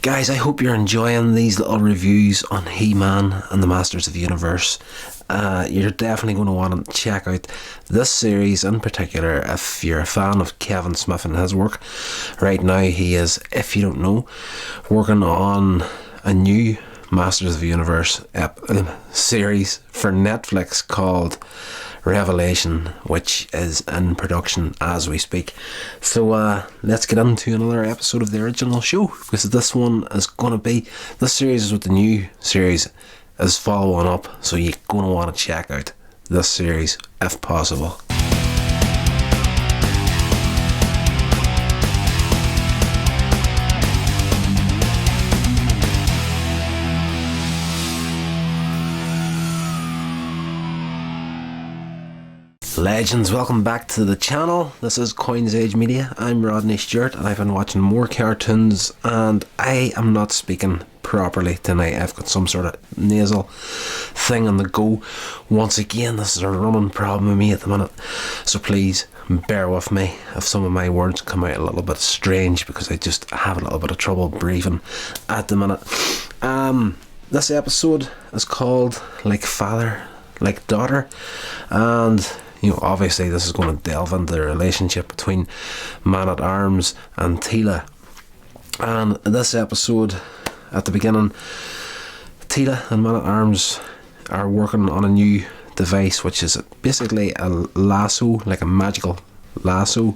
Guys, I hope you're enjoying these little reviews on He-Man and the Masters of the Universe. You're definitely going to want to check out this series in particular if you're a fan of Kevin Smith and his work. Right now he is, if you don't know, working on a new Masters of the Universe series for Netflix called Revelation, which is in production as we speak. So let's get into another episode of the original show, because this series is what the new series is following up, so you're going to want to check out this series if possible. Legends, welcome back to the channel. This is Coins Age Media. I'm Rodney Stewart and I've been watching more cartoons, and I am not speaking properly tonight. I've got some sort of nasal thing on the go. Once again, this is a running problem with me at the minute, so please bear with me if some of my words come out a little bit strange, because I just have a little bit of trouble breathing at the minute. This episode is called Like Father, Like Daughter, and obviously this is going to delve into the relationship between Man-at-Arms and Teela. And in this episode, at the beginning, Teela and Man-at-Arms are working on a new device, which is basically a lasso, like a magical lasso,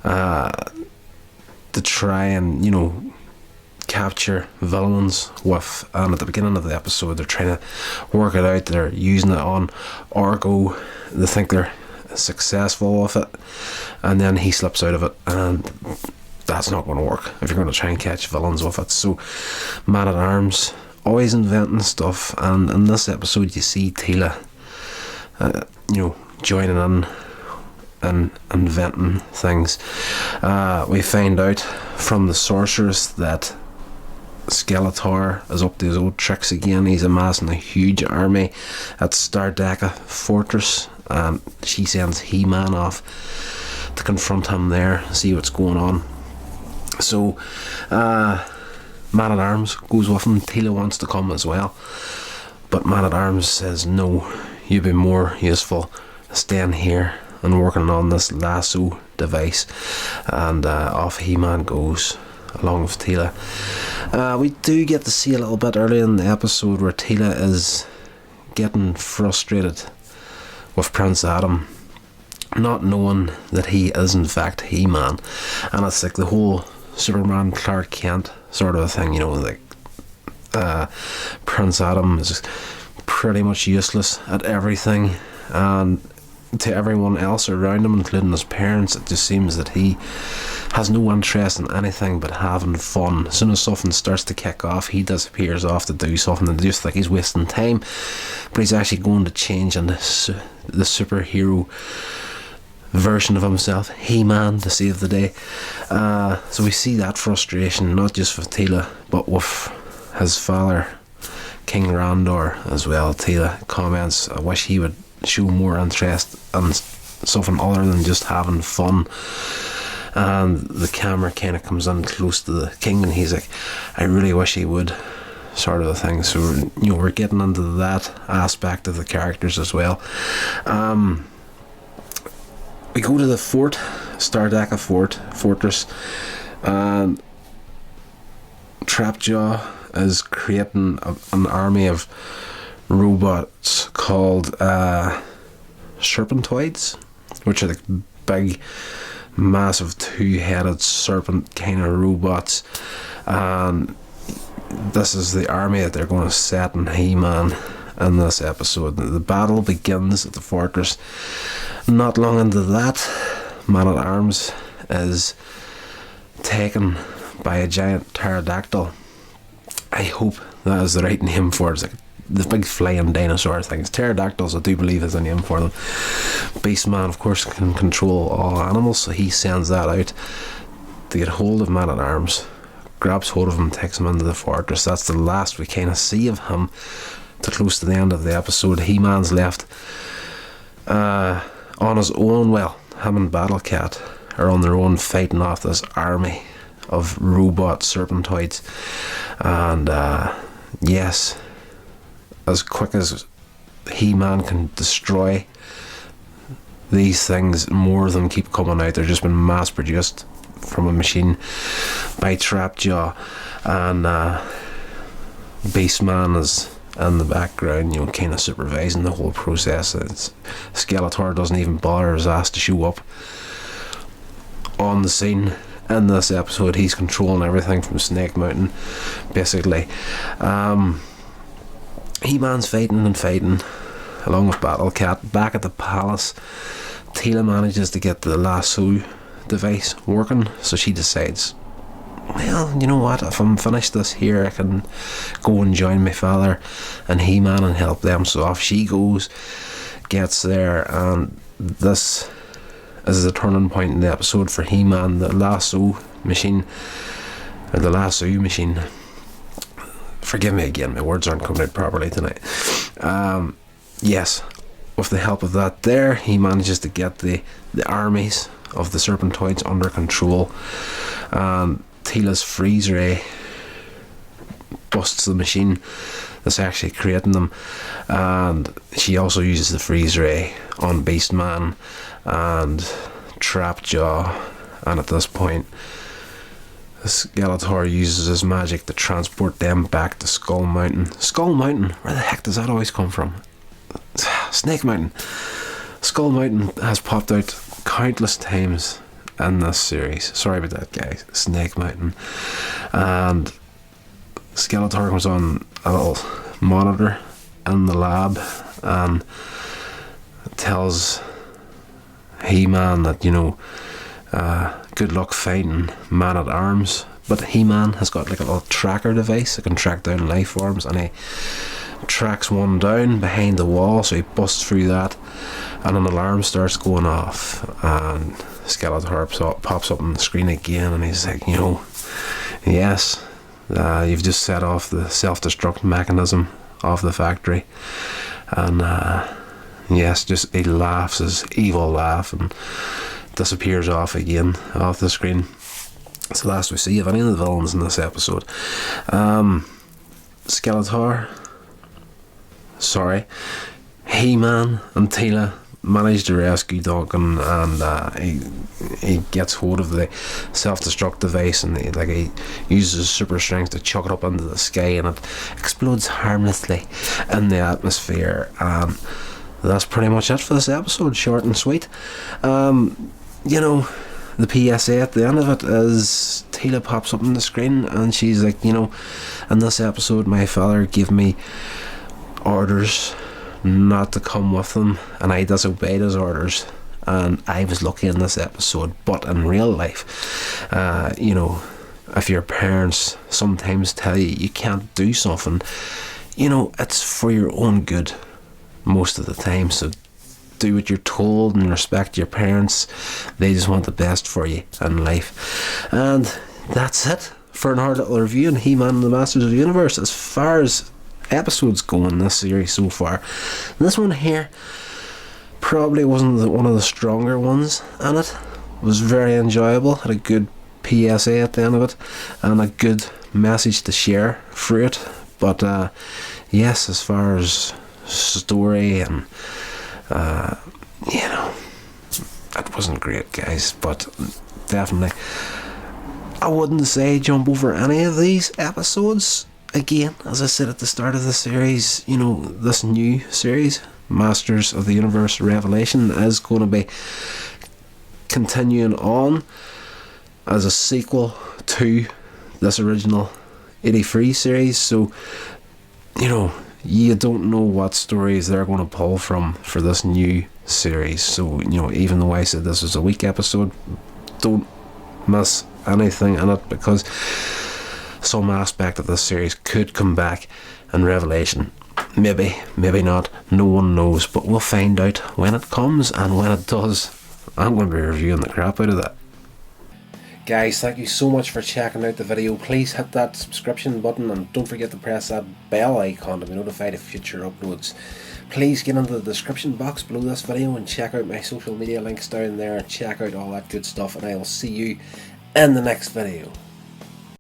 to try and capture villains with. And at the beginning of the episode, they're trying to work it out. They're using it on Argo. They think they're successful with it, and then he slips out of it, and that's not going to work if you're going to try and catch villains with it. So Man-at-Arms always inventing stuff, and in this episode you see Teela joining in and inventing things. We find out from the sorceress that Skeletor is up to his old tricks again. He's amassing a huge army at Stardaka Fortress, and she sends He-Man off to confront him there, see what's going on. So Man-at-Arms goes with him. Teela wants to come as well, but Man-at-Arms says no, you'd be more useful staying here and working on this lasso device. And off He-Man goes along with Teela. We do get to see a little bit early in the episode where Teela is getting frustrated with Prince Adam, not knowing that he is in fact He-Man. And it's like the whole Superman Clark Kent sort of a thing, like Prince Adam is pretty much useless at everything, and to everyone else around him, including his parents, it just seems that he has no interest in anything but having fun. As soon as something starts to kick off, he disappears off to do something, and just like he's wasting time, but he's actually going to change into the superhero version of himself, He-Man, to save the day. So we see that frustration not just with Teela but with his father, King Randor, as well. Teela comments, I wish he would show more interest in something other than just having fun. And the camera kind of comes in close to the king, and he's like, I really wish he would, sort of a thing. So we're getting into that aspect of the characters as well. We go to the fort, Stardaka Fortress, and Trapjaw is creating an army of robots called serpentoids, which are like big, massive two-headed serpent kind of robots. And this is the army that they're going to set in He-Man in this episode. The battle begins at the fortress. Not long into that, Man-at-Arms is taken by a giant pterodactyl. I hope that is the right name for it. It's like the big flying dinosaur things. Pterodactyls, I do believe, is a name for them. Beastman, of course, can control all animals, so he sends that out to get hold of Man-at-Arms, grabs hold of him, takes him into the fortress. That's the last we kind of see of him to close to the end of the episode. He-Man's left on his own. Well, him and Battle Cat are on their own, fighting off this army of robot serpentoids. And yes, as quick as He-Man can destroy these things, more of them keep coming out. They're just been mass produced from a machine by Trapjaw, and Beastman is in the background, kind of supervising the whole process. Skeletor doesn't even bother his ass to show up on the scene in this episode. He's controlling everything from Snake Mountain, basically. He-Man's fighting along with Battle Cat. Back at the palace, Teela manages to get the lasso device working, so she decides, well, you know what, if I'm finished this here, I can go and join my father and He-Man and help them. So off she goes, gets there, and this is a turning point in the episode for He-Man. The lasso machine, forgive me again, my words aren't coming out properly tonight. Yes, with the help of that there, he manages to get the armies of the Serpentoids under control, and Teela's freeze ray busts the machine that's actually creating them, and she also uses the freeze ray on Beastman and Trapjaw, and at this point Skeletor uses his magic to transport them back to Skull Mountain. Skull Mountain? Where the heck does that always come from? Snake Mountain. Skull Mountain has popped out countless times in this series. Sorry about that, guys. Snake Mountain. And Skeletor comes on a little monitor in the lab and tells He-Man that, good luck fighting Man-at-Arms. But He-Man has got like a little tracker device that can track down life forms, and he tracks one down behind the wall, so he busts through that, and an alarm starts going off, and Skeletor pops up on the screen again, and he's like, yes, you've just set off the self-destruct mechanism of the factory. And yes, just he laughs his evil laugh and disappears off again off the screen. It's the last we see of any of the villains in this episode. He-Man and Teela manage to rescue Duncan, and he gets hold of the self-destruct device, and he uses his super strength to chuck it up into the sky, and it explodes harmlessly in the atmosphere. That's pretty much it for this episode, short and sweet. The PSA at the end of it is Teela pops up on the screen, and she's like, in this episode my father gave me orders not to come with him, and I disobeyed his orders, and I was lucky in this episode. But in real life, if your parents sometimes tell you can't do something, it's for your own good most of the time. So do what you're told and respect your parents. They just want the best for you in life. And that's it for an hard little review on He-Man and the Masters of the Universe as far as episodes go in this series so far. And this one here probably wasn't one of the stronger ones in it. It was very enjoyable, had a good PSA at the end of it, and a good message to share through it. But yes, as far as story and it wasn't great, guys, but definitely I wouldn't say jump over any of these episodes. Again, as I said at the start of the series, this new series, Masters of the Universe Revelation, is going to be continuing on as a sequel to this original 83 series. So, you don't know what stories they're going to pull from for this new series. So, even though I said this was a weak episode, don't miss anything in it, because some aspect of this series could come back in Revelation. Maybe not, no one knows, but we'll find out when it comes, and when it does, I'm going to be reviewing the crap out of that. Guys, thank you so much for checking out the video. Please hit that subscription button, and don't forget to press that bell icon to be notified of future uploads. Please get into the description box below this video and check out my social media links down there, and check out all that good stuff, and I will see you in the next video.